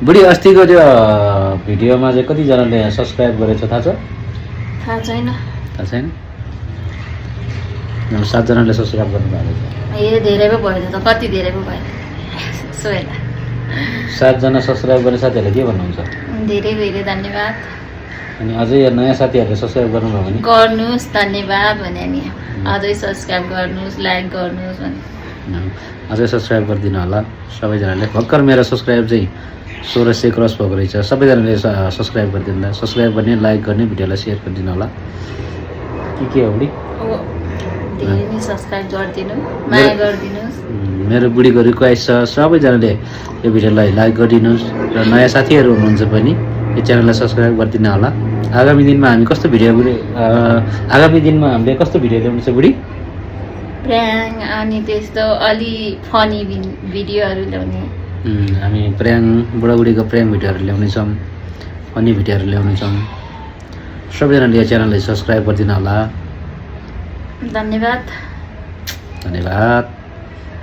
बुढी अस्तिको त्यो भिडियोमा चाहिँ कतिजनाले सब्सक्राइब गरेछ थाहा छ? थाहा छैन। थाहा छैन? 7 जनाले सब्सक्राइब गर्नुभएको छ। ए धेरै पो भयो त, कति धेरै पो भयो। सोहेला 7 जना सब्सक्राइब गर्ने साथीहरूले के भन्नुहुन्छ? धेरै धेरै धन्यवाद। अनि अझै नयाँ साथीहरूले सब्सक्राइब गर्नुभयो भने गर्नुहोस्, धन्यवाद भने नि। अझै सब्सक्राइब गर्नुहोस्, लाइक गर्नुहोस् भने अझै सब्सक्राइब गरिदिनु होला सबैजनाले। भर्खर मेरो सब्सक्राइब चाहिँ 1600 क्रस भएको रहेछ। सबैजनाले सब्सक्राइब गरिदिनु होला, सब्सक्राइब गर्ने, लाइक गर्ने, भिडियोलाई सेयर गरिदिनु होला। के हो बुढी? धेरै नै सब्सक्राइब गरिदिनु, माया गरिदिनुहोस्। मेरो बुढीको रिक्वेस्ट छ सबैजनाले यो भिडियोलाई लाइक गरिदिनुहोस् र नयाँ साथीहरू हुनुहुन्छ भने यो च्यानललाई सब्सक्राइब गरिदिनु होला। आगामी दिनमा हामीले कस्तो भिडियो ल्याउनु छ बुढी? प्र्याङ अनि त्यस्तो अलि फनी भिडियोहरू ल्याउने। हामी बुढाबुढीको प्र्याङ भिडियोहरू ल्याउनेछौँ, फनी भिडियोहरू ल्याउनेछौँ। सबैजनाले यो च्यानललाई सब्सक्राइब गरिदिनु होला। धन्यवाद। धन्यवाद।